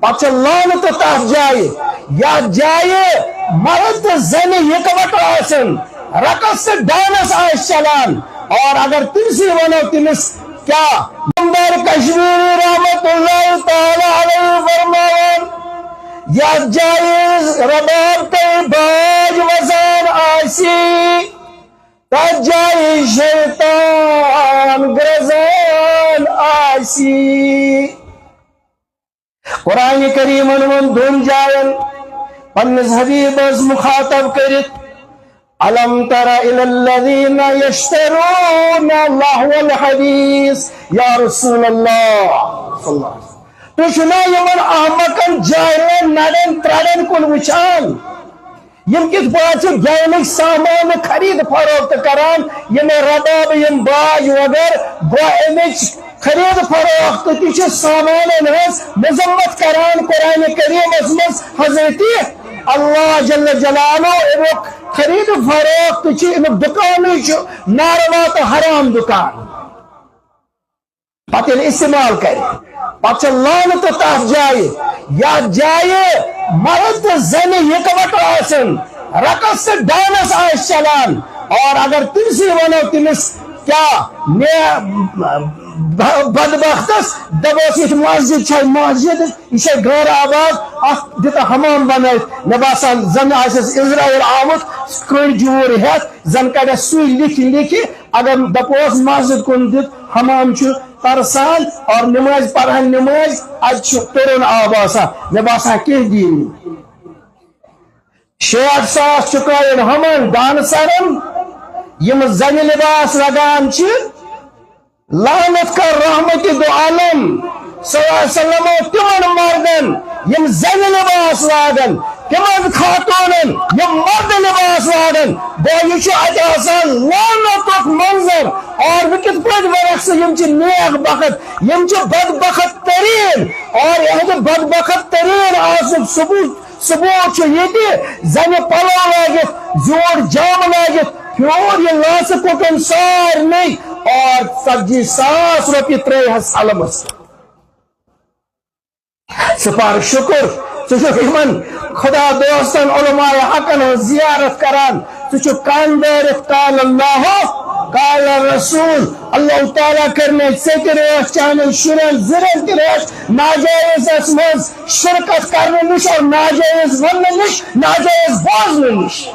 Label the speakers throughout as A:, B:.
A: پتہ لانت تس جائے یا جائے مرد زن یکوٹ آسن رقص سے ڈانس آس چلان اور اگر تمسی ونو تمس کیا نمبر کشمیری رحمت اللہ تعالی علیہ فرمان یا جائز رباب کے باج وزان آسی تس جائے شیطان گرزان آسی قرآن کریم من دون جائن پنس حبیب از مخاطب کرت علم تر الى الذين يشترون لهو الحديث یا رسول اللہ صلی اللہ علیہ وسلم تو شنا یمن احمقن جائلن نڑن ترڑن کن وچان یم کس بات سے گینک سامان خرید فروخت کران یم رباب یم باج وغیر گو امچ خرید فروخت تیچ سامان ہز مذمت کران قرآن کریم اسمس حضرتی اللہ جل جلالہ ایک خرید فروخت چی ایک دکانی چو ناروا تو حرام دکان پتہ استعمال کرے پتہ لانت تس جائے یا جائے مرد زن یکوٹ آسن رقص سے ڈانس آس چلان اور اگر تمسی ونو تمس کیا بدبختس دبوس یہ مسجد چھ مسجد یہ غیر آباد دتا حمام بنائت نباسان زن آسس اسرائیل آمت کڑ جور ہیت زن کڑ سوئی لکھی لکھی اگر دپوس مسجد کن دت حمام چھ ترسان اور نماز پڑھان نماز اج ترون آب آسان نباسان کی دین 60,000 چکائن ہمان ڈانسرن یم زن لباس لگان چھ لعنت کر رحمت دو عالم صلی اللہ علیہ وسلم تمن مردن یم زن لباس لاگن تمن خاتونن یم مرد لباس لاگن بویش اجاسان لعنت منظر اور وکت پوچھ برعکس یم چھ نیک بخت یم چھ بدبخت ترین اور یہ بدبخت ترین آصف ثبوت چھ یہ زن پلو لاگت زور جام لاگت پیور یہ لاس کٹن سار نہیں اور 70,000 روپیہ ترہس علمس سپار شکر من خدا دوستن علماء حقن زیارت کران تو کان دارت قال اللہ قال رسول اللہ تعالیٰ کرنے سے ریش چاہنے شرن زرن کی ریش ناجائز اسمز شرکت کرنے نش اور ناجائز وننے نش ناجائز بازنے نش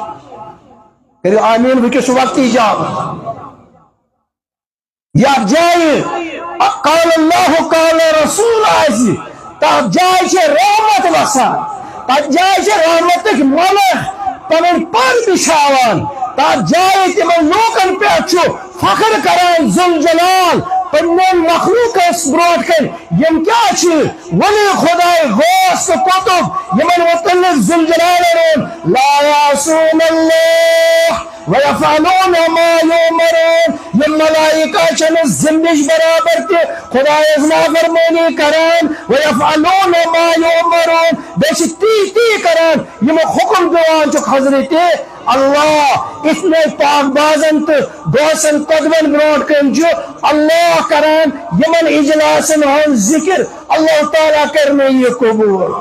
A: کہ آمین وکس وقت ایجاب یا جائے قال اللہ قال رسول آئیسی تب جائے چھے رحمت وسان تب جائے چھے رحمت ایک ملک پنن پر بشاوان تب جائے تمن لوکن پہ اچھو فخر کران ذوالجلال پنن مخلوق اس بروٹ کن یم کیا چھے ولی خدای غوث کتب یمن وطن ذوالجلال رون لا یاسون اللہ وَيَفْعَلُونَ مَا يُؤْمَرُونَ یہ ملائکہ چنس زندش برابر کے خدا ازنا فرمانی کران وَيَفْعَلُونَ مَا يُؤْمَرُونَ بیش تی کران یہ حکم دوان چک حضرت اللہ اتنے پاک بازن تو دوسن قدمن بروٹ کن جو اللہ کران یمن اجلاسن ہن ذکر اللہ تعالیٰ کرنے یہ قبول